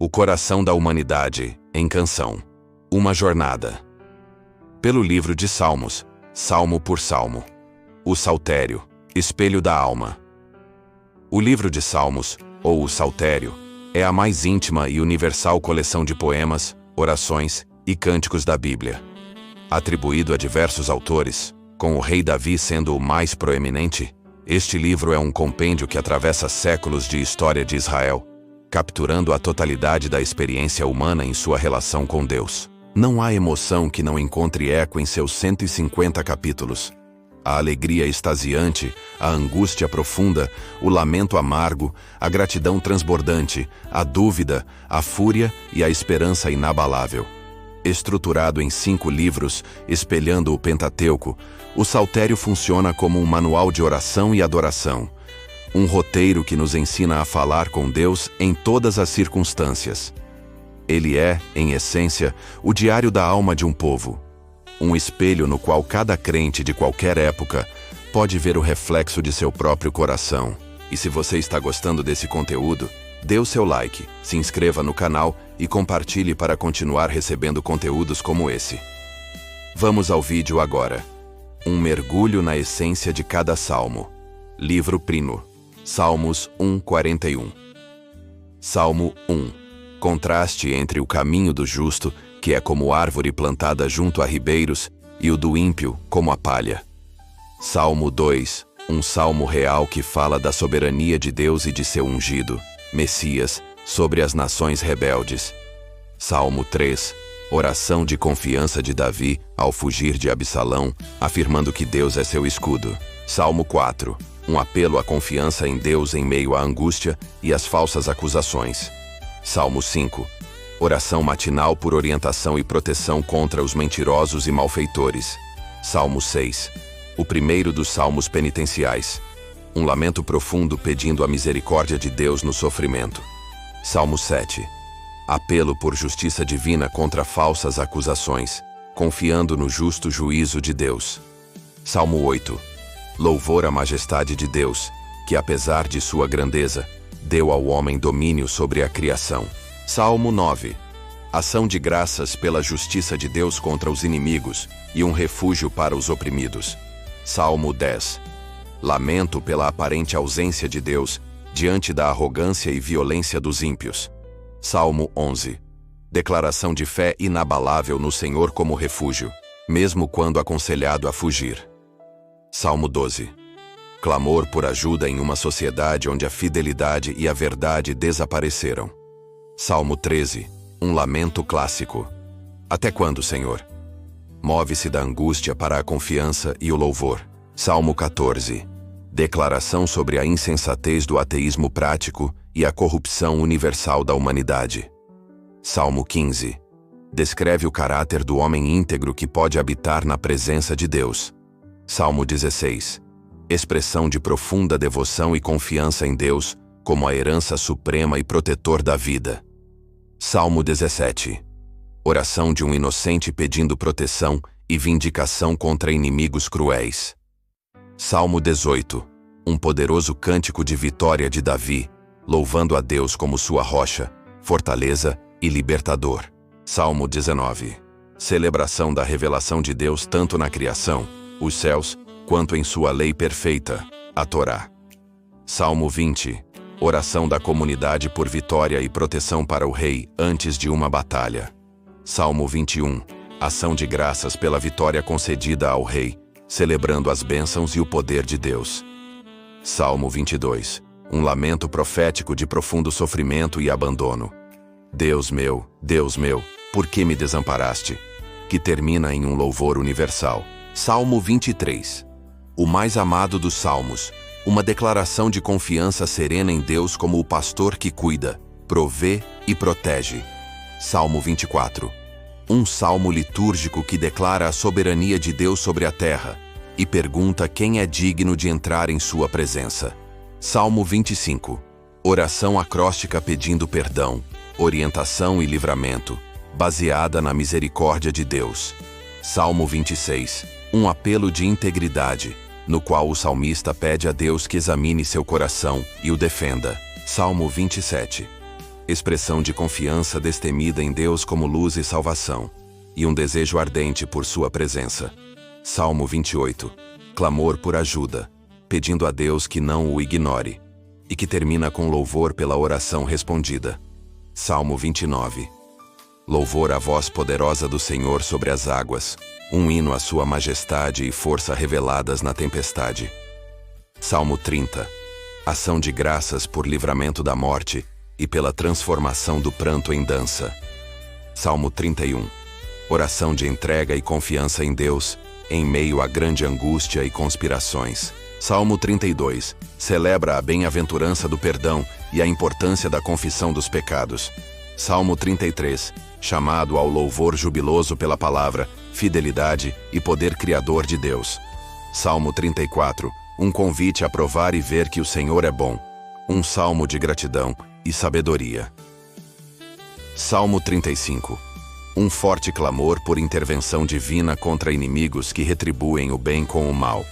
O coração da humanidade, em canção. Uma jornada. Pelo livro de Salmos, salmo por salmo. O Saltério, espelho da alma. O livro de Salmos, ou o Saltério, é a mais íntima e universal coleção de poemas, orações e cânticos da Bíblia. Atribuído a diversos autores, com o rei Davi sendo o mais proeminente, este livro é um compêndio que atravessa séculos de história de Israel, capturando a totalidade da experiência humana em sua relação com Deus. Não há emoção que não encontre eco em seus 150 capítulos. A alegria extasiante, a angústia profunda, o lamento amargo, a gratidão transbordante, a dúvida, a fúria e a esperança inabalável. Estruturado em 5 livros, espelhando o Pentateuco, o Saltério funciona como um manual de oração e adoração. Um roteiro que nos ensina a falar com Deus em todas as circunstâncias. Ele é, em essência, o diário da alma de um povo. Um espelho no qual cada crente de qualquer época pode ver o reflexo de seu próprio coração. E se você está gostando desse conteúdo, dê o seu like, se inscreva no canal e compartilhe para continuar recebendo conteúdos como esse. Vamos ao vídeo agora. Um mergulho na essência de cada salmo. Livro Primo. Salmos 1:41. Salmo 1. Contraste entre o caminho do justo, que é como árvore plantada junto a ribeiros, e o do ímpio, como a palha. Salmo 2. Um salmo real que fala da soberania de Deus e de seu ungido, Messias, sobre as nações rebeldes. Salmo 3. Oração de confiança de Davi ao fugir de Absalão, afirmando que Deus é seu escudo. Salmo 4. Um apelo à confiança em Deus em meio à angústia e às falsas acusações. Salmo 5. Oração matinal por orientação e proteção contra os mentirosos e malfeitores. Salmo 6. O primeiro dos salmos penitenciais. Um lamento profundo pedindo a misericórdia de Deus no sofrimento. Salmo 7. Apelo por justiça divina contra falsas acusações, confiando no justo juízo de Deus. Salmo 8. Louvor à majestade de Deus, que apesar de sua grandeza, deu ao homem domínio sobre a criação. Salmo 9. Ação de graças pela justiça de Deus contra os inimigos e um refúgio para os oprimidos. Salmo 10. Lamento pela aparente ausência de Deus diante da arrogância e violência dos ímpios. Salmo 11. Declaração de fé inabalável no Senhor como refúgio, mesmo quando aconselhado a fugir. Salmo 12. Clamor por ajuda em uma sociedade onde a fidelidade e a verdade desapareceram. Salmo 13. Um lamento clássico. Até quando, Senhor? Move-se da angústia para a confiança e o louvor. Salmo 14. Declaração sobre a insensatez do ateísmo prático e a corrupção universal da humanidade. Salmo 15. Descreve o caráter do homem íntegro que pode habitar na presença de Deus. Salmo 16. Expressão de profunda devoção e confiança em Deus como a herança suprema e protetor da vida. Salmo 17. Oração de um inocente pedindo proteção e vindicação contra inimigos cruéis. Salmo 18. Um poderoso cântico de vitória de Davi, louvando a Deus como sua rocha, fortaleza e libertador. Salmo 19. Celebração da revelação de Deus tanto na criação, os céus, quanto em sua lei perfeita, a Torá. Salmo 20. Oração da comunidade por vitória e proteção para o rei antes de uma batalha. Salmo 21. Ação de graças pela vitória concedida ao rei, celebrando as bênçãos e o poder de Deus. Salmo 22. Um lamento profético de profundo sofrimento e abandono. Deus meu, por que me desamparaste? Que termina em um louvor universal. Salmo 23. O mais amado dos salmos, uma declaração de confiança serena em Deus como o pastor que cuida, provê e protege. Salmo 24. Um salmo litúrgico que declara a soberania de Deus sobre a terra e pergunta quem é digno de entrar em sua presença. Salmo 25. Oração acróstica pedindo perdão, orientação e livramento, baseada na misericórdia de Deus. Salmo 26. Um apelo de integridade, no qual o salmista pede a Deus que examine seu coração e o defenda. Salmo 27. expressão de confiança destemida em Deus como luz e salvação, e um desejo ardente por sua presença. Salmo 28. Clamor por ajuda, pedindo a Deus que não o ignore, e que termina com louvor pela oração respondida. Salmo 29. Louvor à voz poderosa do Senhor sobre as águas, um hino à sua majestade e força reveladas na tempestade. Salmo 30. Ação de graças por livramento da morte e pela transformação do pranto em dança. Salmo 31. Oração de entrega e confiança em Deus, em meio à grande angústia e conspirações. Salmo 32. Celebra a bem-aventurança do perdão e a importância da confissão dos pecados. Salmo 33. Chamado ao louvor jubiloso pela palavra, fidelidade e poder criador de Deus. Salmo 34. Um convite a provar e ver que o Senhor é bom. Um salmo de gratidão e sabedoria. Salmo 35. Um forte clamor por intervenção divina contra inimigos que retribuem o bem com o mal.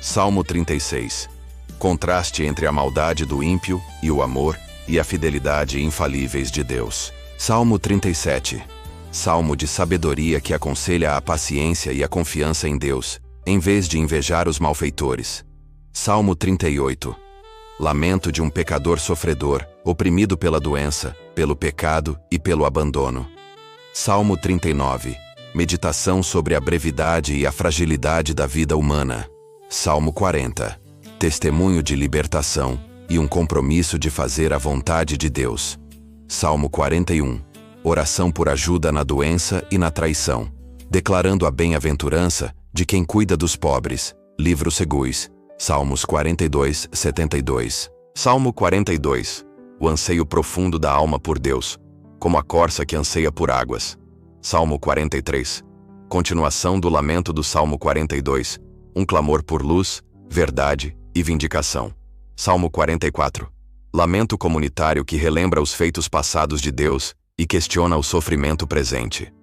Salmo 36. Contraste entre a maldade do ímpio e o amor e a fidelidade infalíveis de Deus. Salmo 37. Salmo de sabedoria que aconselha a paciência e a confiança em Deus, em vez de invejar os malfeitores. Salmo 38. Lamento de um pecador sofredor, oprimido pela doença, pelo pecado e pelo abandono. Salmo 39. Meditação sobre a brevidade e a fragilidade da vida humana. Salmo 40. Testemunho de libertação e um compromisso de fazer a vontade de Deus. Salmo 41. Oração por ajuda na doença e na traição, declarando a bem-aventurança de quem cuida dos pobres. Livro Segús. Salmos 42, 72. Salmo 42. O anseio profundo da alma por Deus, como a corça que anseia por águas. Salmo 43. Continuação do lamento do Salmo 42. Um clamor por luz, verdade e vindicação. Salmo 44. Lamento comunitário que relembra os feitos passados de Deus e questiona o sofrimento presente.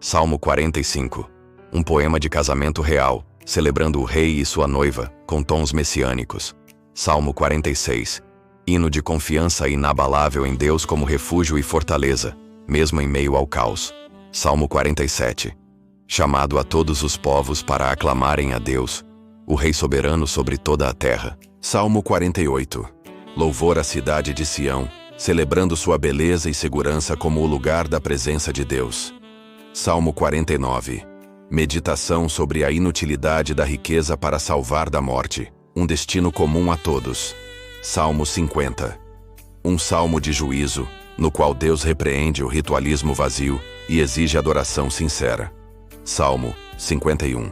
Salmo 45. Um poema de casamento real, celebrando o rei e sua noiva, com tons messiânicos. Salmo 46. Hino de confiança inabalável em Deus como refúgio e fortaleza, mesmo em meio ao caos. Salmo 47. Chamado a todos os povos para aclamarem a Deus, o Rei soberano sobre toda a terra. Salmo 48. Louvor à cidade de Sião, celebrando sua beleza e segurança como o lugar da presença de Deus. Salmo 49. Meditação sobre a inutilidade da riqueza para salvar da morte, um destino comum a todos. Salmo 50. Um salmo de juízo, no qual Deus repreende o ritualismo vazio e exige adoração sincera. Salmo 51.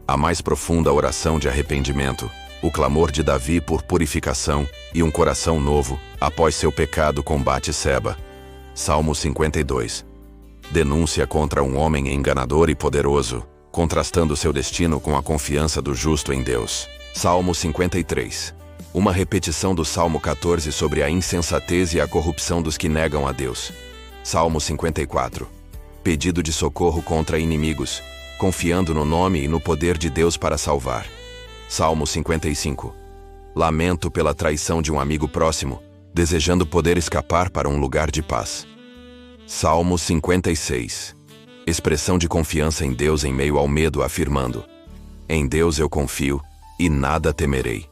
A mais profunda oração de arrependimento, o clamor de Davi por purificação e um coração novo após seu pecado com Batseba. Salmo 52. Denúncia contra um homem enganador e poderoso, contrastando seu destino com a confiança do justo em Deus. Salmo 53. Uma repetição do Salmo 14 sobre a insensatez e a corrupção dos que negam a Deus. Salmo 54. Pedido de socorro contra inimigos, confiando no nome e no poder de Deus para salvar. Salmo 55. Lamento pela traição de um amigo próximo, desejando poder escapar para um lugar de paz. Salmo 56. Expressão de confiança em Deus em meio ao medo, afirmando: em Deus eu confio, e nada temerei.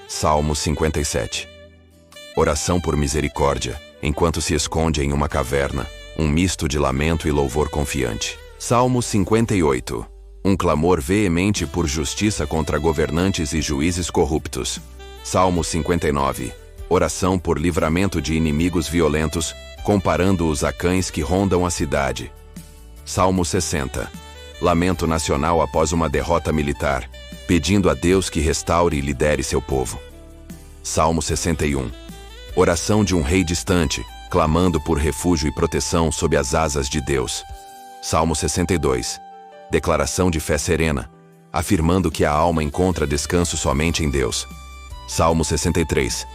Salmo 57. Oração por misericórdia, enquanto se esconde em uma caverna, um misto de lamento e louvor confiante. Salmo 58. Um clamor veemente por justiça contra governantes e juízes corruptos. Salmo 59. Oração por livramento de inimigos violentos, comparando-os a cães que rondam a cidade. Salmo 60. Lamento nacional após uma derrota militar, pedindo a Deus que restaure e lidere seu povo. Salmo 61. Oração de um rei distante, clamando por refúgio e proteção sob as asas de Deus. Salmo 62. Declaração de fé serena, afirmando que a alma encontra descanso somente em Deus. Salmo 63.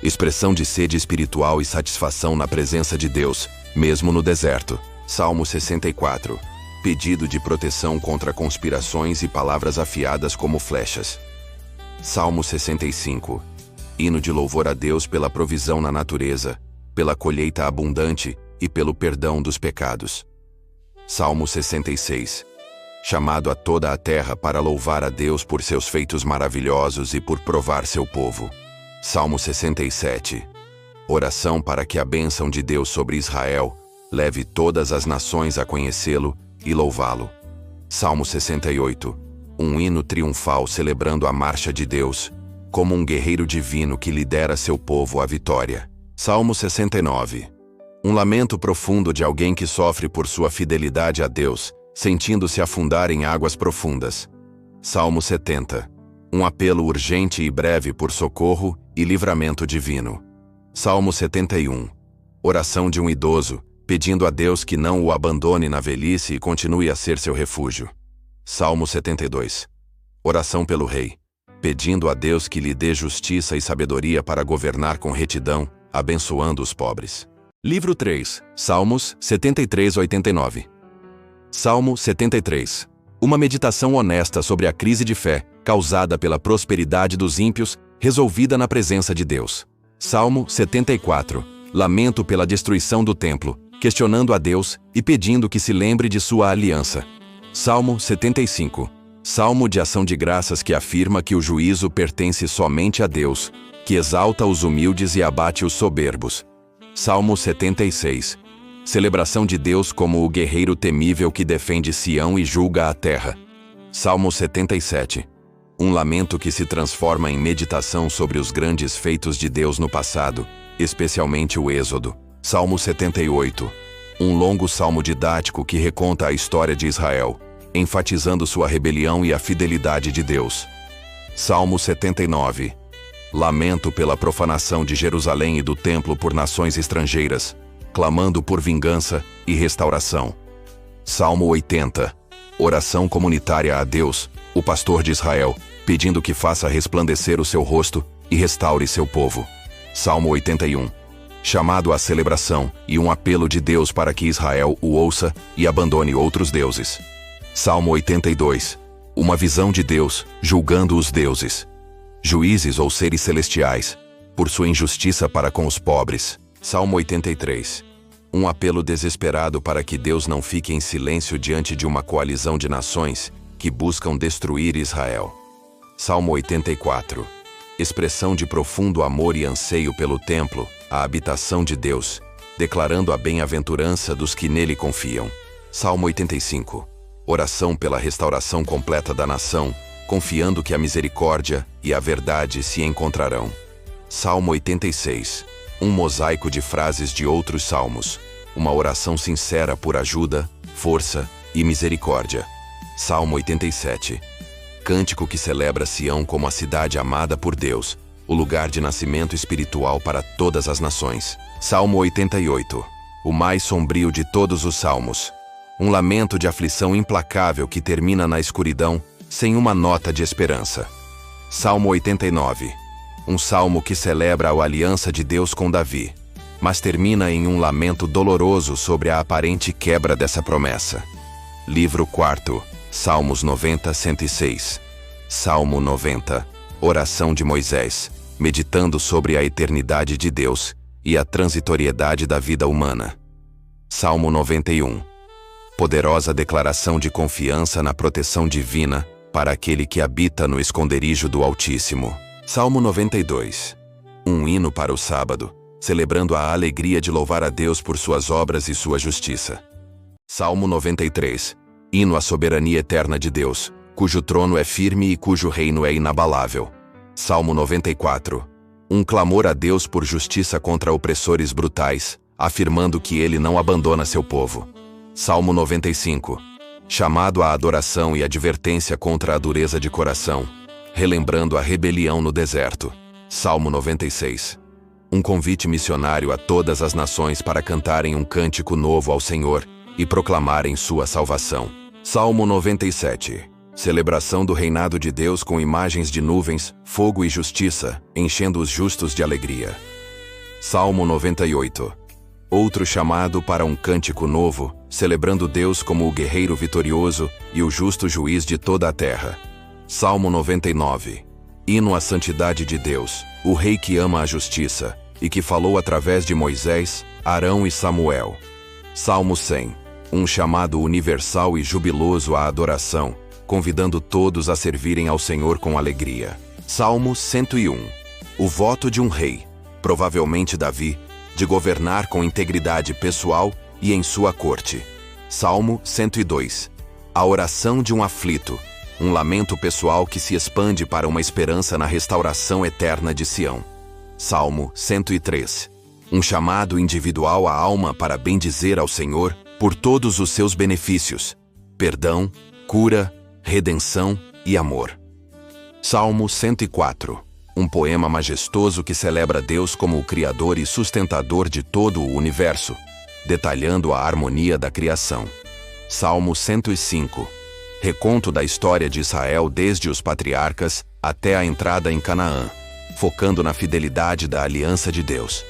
Expressão de sede espiritual e satisfação na presença de Deus, mesmo no deserto. Salmo 64. Pedido de proteção contra conspirações e palavras afiadas como flechas. Salmo 65. Hino de louvor a Deus pela provisão na natureza, pela colheita abundante e pelo perdão dos pecados. Salmo 66. Chamado a toda a terra para louvar a Deus por seus feitos maravilhosos e por provar seu povo. Salmo 67. Oração para que a bênção de Deus sobre Israel leve todas as nações a conhecê-lo e louvá-lo. Salmo 68. Um hino triunfal celebrando a marcha de Deus, como um guerreiro divino que lidera seu povo à vitória. Salmo 69. Um lamento profundo de alguém que sofre por sua fidelidade a Deus, sentindo-se afundar em águas profundas. Salmo 70. Um apelo urgente e breve por socorro e livramento divino. Salmo 71. Oração de um idoso, pedindo a Deus que não o abandone na velhice e continue a ser seu refúgio. Salmo 72. Oração pelo rei, pedindo a Deus que lhe dê justiça e sabedoria para governar com retidão, abençoando os pobres. Livro 3, Salmos 73-89. Salmo 73. Uma meditação honesta sobre a crise de fé, causada pela prosperidade dos ímpios, resolvida na presença de Deus. Salmo 74. Lamento pela destruição do templo, questionando a Deus e pedindo que se lembre de sua aliança. Salmo 75. Salmo de ação de graças que afirma que o juízo pertence somente a Deus, que exalta os humildes e abate os soberbos. Salmo 76. Celebração de Deus como o guerreiro temível que defende Sião e julga a terra. Salmo 77. Um lamento que se transforma em meditação sobre os grandes feitos de Deus no passado, especialmente o Êxodo. Salmo 78. Um longo salmo didático que reconta a história de Israel, enfatizando sua rebelião e a fidelidade de Deus. Salmo 79. Lamento pela profanação de Jerusalém e do templo por nações estrangeiras, clamando por vingança e restauração. Salmo 80. Oração comunitária a Deus, o pastor de Israel, pedindo que faça resplandecer o seu rosto e restaure seu povo. Salmo 81. Chamado à celebração e um apelo de Deus para que Israel o ouça e abandone outros deuses. Salmo 82. Uma visão de Deus, julgando os deuses, juízes ou seres celestiais, por sua injustiça para com os pobres. Salmo 83. Um apelo desesperado para que Deus não fique em silêncio diante de uma coalizão de nações que buscam destruir Israel. Salmo 84. Expressão de profundo amor e anseio pelo templo, a habitação de Deus, declarando a bem-aventurança dos que nele confiam. Salmo 85. Oração pela restauração completa da nação, confiando que a misericórdia e a verdade se encontrarão. Salmo 86. Um mosaico de frases de outros salmos, uma oração sincera por ajuda, força e misericórdia. Salmo 87. Cântico que celebra Sião como a cidade amada por Deus, o lugar de nascimento espiritual para todas as nações. Salmo 88. O mais sombrio de todos os salmos. Um lamento de aflição implacável que termina na escuridão, sem uma nota de esperança. Salmo 89. Um salmo que celebra a aliança de Deus com Davi, mas termina em um lamento doloroso sobre a aparente quebra dessa promessa. Livro 4, Salmos 90-106. Salmo 90. Oração de Moisés, meditando sobre a eternidade de Deus e a transitoriedade da vida humana. Salmo 91. Poderosa declaração de confiança na proteção divina para aquele que habita no esconderijo do Altíssimo. Salmo 92. Um hino para o sábado, celebrando a alegria de louvar a Deus por suas obras e sua justiça. Salmo 93. Hino à soberania eterna de Deus, cujo trono é firme e cujo reino é inabalável. Salmo 94. Um clamor a Deus por justiça contra opressores brutais, afirmando que ele não abandona seu povo. Salmo 95. Chamado à adoração e advertência contra a dureza de coração, relembrando a rebelião no deserto. Salmo 96. Um convite missionário a todas as nações para cantarem um cântico novo ao Senhor e proclamarem sua salvação. Salmo 97. Celebração do reinado de Deus com imagens de nuvens, fogo e justiça, enchendo os justos de alegria. Salmo 98. Outro chamado para um cântico novo, celebrando Deus como o guerreiro vitorioso e o justo juiz de toda a terra. Salmo 99. Hino à santidade de Deus, o Rei que ama a justiça, e que falou através de Moisés, Arão e Samuel. Salmo 100. Um chamado universal e jubiloso à adoração, convidando todos a servirem ao Senhor com alegria. Salmo 101. O voto de um rei, provavelmente Davi, de governar com integridade pessoal e em sua corte. Salmo 102. A oração de um aflito, um lamento pessoal que se expande para uma esperança na restauração eterna de Sião. Salmo 103. Um chamado individual à alma para bendizer ao Senhor por todos os seus benefícios, perdão, cura, redenção e amor. Salmo 104. Um poema majestoso que celebra Deus como o Criador e sustentador de todo o universo, detalhando a harmonia da criação. Salmo 105. Reconto da história de Israel desde os patriarcas até a entrada em Canaã, focando na fidelidade da aliança de Deus.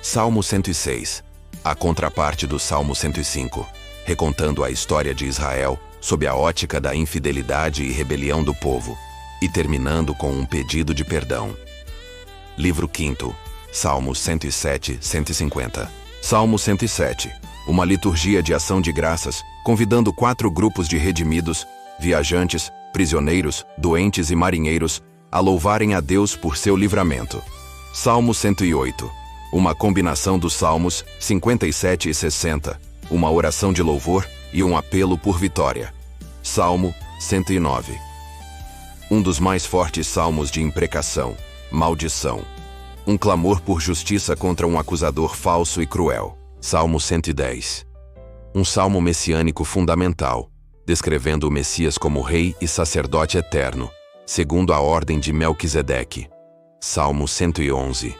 Salmo 106. A contraparte do Salmo 105, recontando a história de Israel sob a ótica da infidelidade e rebelião do povo, e terminando com um pedido de perdão. Livro 5. Salmos 107, 150. Salmo 107. Uma liturgia de ação de graças, convidando 4 grupos de redimidos, viajantes, prisioneiros, doentes e marinheiros, a louvarem a Deus por seu livramento. Salmo 108. Uma combinação dos Salmos 57 e 60, uma oração de louvor e um apelo por vitória. Salmo 109. Um dos mais fortes salmos de imprecação, maldição. Um clamor por justiça contra um acusador falso e cruel. Salmo 110. Um salmo messiânico fundamental, descrevendo o Messias como rei e sacerdote eterno, segundo a ordem de Melquisedeque. Salmo 111.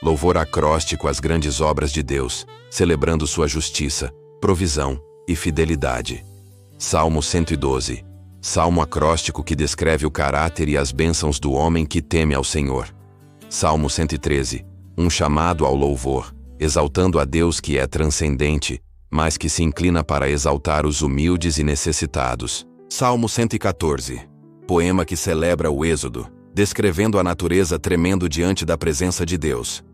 Louvor acróstico às grandes obras de Deus, celebrando sua justiça, provisão e fidelidade. Salmo 112. Salmo acróstico que descreve o caráter e as bênçãos do homem que teme ao Senhor. Salmo 113. Um chamado ao louvor, exaltando a Deus que é transcendente, mas que se inclina para exaltar os humildes e necessitados. Salmo 114. Poema que celebra o Êxodo, descrevendo a natureza tremendo diante da presença de Deus.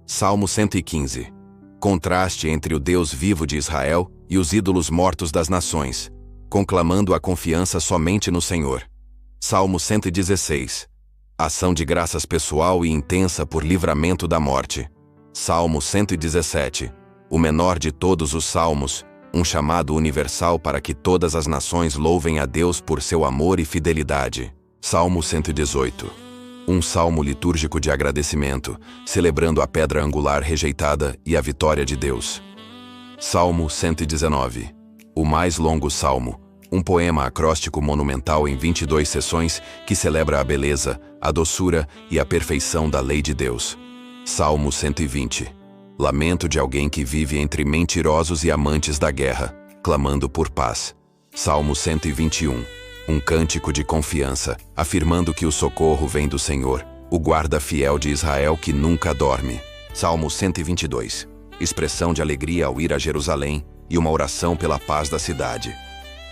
Salmo 115. Contraste entre o Deus vivo de Israel e os ídolos mortos das nações, conclamando a confiança somente no Senhor. Salmo 116. Ação de graças pessoal e intensa por livramento da morte. Salmo 117. O menor de todos os salmos, um chamado universal para que todas as nações louvem a Deus por seu amor e fidelidade. Salmo 118. Um salmo litúrgico de agradecimento, celebrando a pedra angular rejeitada e a vitória de Deus. Salmo 119. O mais longo salmo, um poema acróstico monumental em 22 seções que celebra a beleza, a doçura e a perfeição da lei de Deus. Salmo 120. Lamento de alguém que vive entre mentirosos e amantes da guerra, clamando por paz. Salmo 121. Um cântico de confiança, afirmando que o socorro vem do Senhor, o guarda fiel de Israel que nunca dorme. Salmo 122. Expressão de alegria ao ir a Jerusalém e uma oração pela paz da cidade.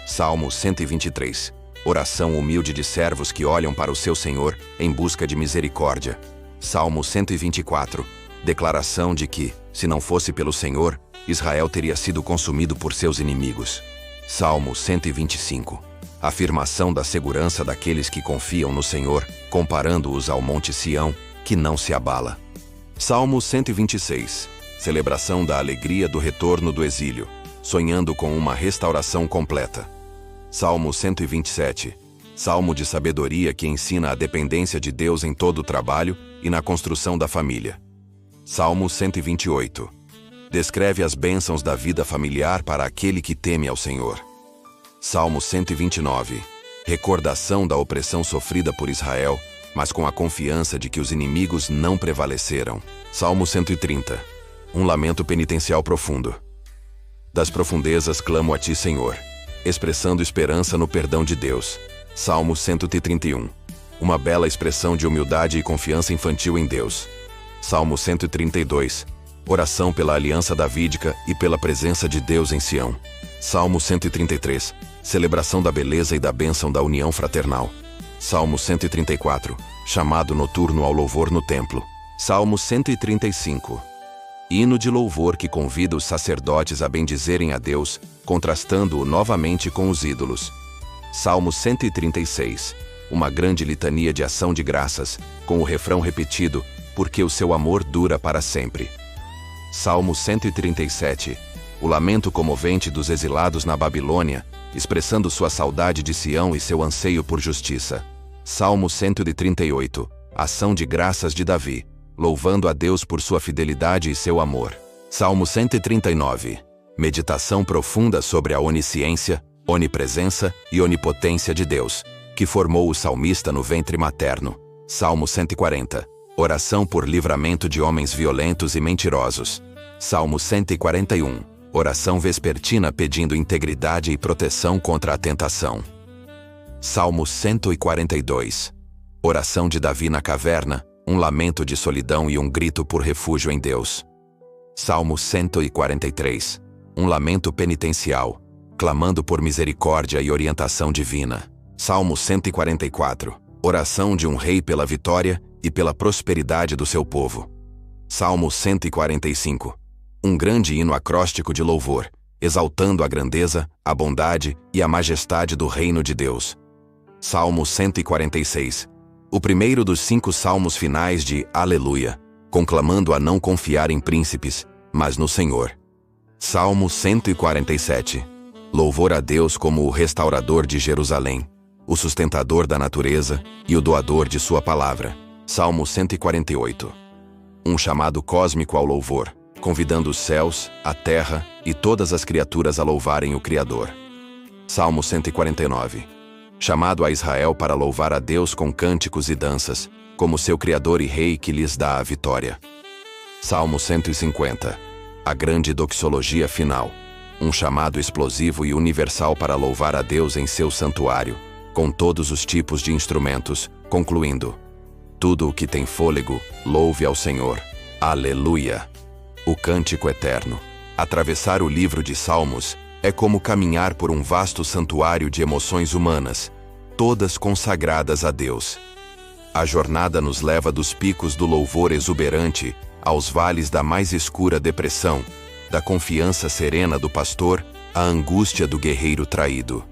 Salmo 123. Oração humilde de servos que olham para o seu Senhor em busca de misericórdia. Salmo 124. Declaração de que, se não fosse pelo Senhor, Israel teria sido consumido por seus inimigos. Salmo 125. Afirmação da segurança daqueles que confiam no Senhor, comparando-os ao Monte Sião, que não se abala. Salmo 126. Celebração da alegria do retorno do exílio, sonhando com uma restauração completa. Salmo 127. Salmo de sabedoria que ensina a dependência de Deus em todo o trabalho e na construção da família. Salmo 128. Descreve as bênçãos da vida familiar para aquele que teme ao Senhor. Salmo 129. Recordação da opressão sofrida por Israel, mas com a confiança de que os inimigos não prevaleceram. Salmo 130. Um lamento penitencial profundo. Das profundezas clamo a ti, Senhor, expressando esperança no perdão de Deus. Salmo 131. Uma bela expressão de humildade e confiança infantil em Deus. Salmo 132. Oração pela aliança davídica e pela presença de Deus em Sião. Salmo 133. Celebração da beleza e da bênção da união fraternal. Salmo 134. Chamado noturno ao louvor no templo. Salmo 135. Hino de louvor que convida os sacerdotes a bendizerem a Deus, contrastando-o novamente com os ídolos. Salmo 136. Uma grande litania de ação de graças, com o refrão repetido, porque o seu amor dura para sempre. Salmo 137. O lamento comovente dos exilados na Babilônia, expressando sua saudade de Sião e seu anseio por justiça. Salmo 138. Ação de graças de Davi, louvando a Deus por sua fidelidade e seu amor. Salmo 139. Meditação profunda sobre a onisciência, onipresença e onipotência de Deus, que formou o salmista no ventre materno. Salmo 140. Oração por livramento de homens violentos e mentirosos. Salmo 141. Oração vespertina pedindo integridade e proteção contra a tentação. Salmo 142. Oração de Davi na caverna, um lamento de solidão e um grito por refúgio em Deus. Salmo 143. Um lamento penitencial, clamando por misericórdia e orientação divina. Salmo 144. Oração de um rei pela vitória e pela prosperidade do seu povo. Salmo 145. Um grande hino acróstico de louvor, exaltando a grandeza, a bondade e a majestade do reino de Deus. Salmo 146. O primeiro dos 5 salmos finais de Aleluia, conclamando a não confiar em príncipes, mas no Senhor. Salmo 147. Louvor a Deus como o restaurador de Jerusalém, o sustentador da natureza e o doador de sua palavra. Salmo 148. Um chamado cósmico ao louvor, convidando os céus, a terra e todas as criaturas a louvarem o Criador. Salmo 149. Chamado a Israel para louvar a Deus com cânticos e danças, como seu Criador e Rei que lhes dá a vitória. Salmo 150. A grande doxologia final. Um chamado explosivo e universal para louvar a Deus em seu santuário, com todos os tipos de instrumentos, concluindo: tudo o que tem fôlego, louve ao Senhor. Aleluia! O cântico eterno. Atravessar o livro de Salmos é como caminhar por um vasto santuário de emoções humanas, todas consagradas a Deus. A jornada nos leva dos picos do louvor exuberante aos vales da mais escura depressão, da confiança serena do pastor à angústia do guerreiro traído.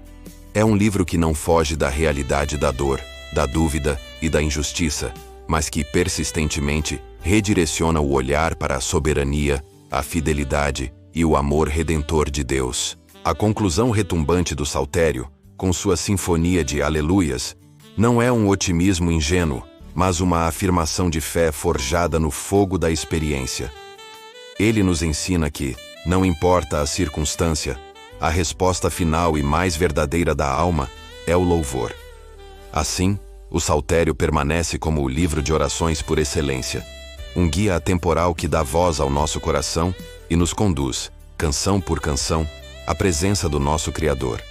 É um livro que não foge da realidade da dor, da dúvida e da injustiça, mas que persistentemente redireciona o olhar para a soberania, a fidelidade e o amor redentor de Deus. A conclusão retumbante do saltério, com sua sinfonia de aleluias, não é um otimismo ingênuo, mas uma afirmação de fé forjada no fogo da experiência. Ele nos ensina que, não importa a circunstância, a resposta final e mais verdadeira da alma é o louvor. Assim, o saltério permanece como o livro de orações por excelência, um guia atemporal que dá voz ao nosso coração e nos conduz, canção por canção, à presença do nosso Criador.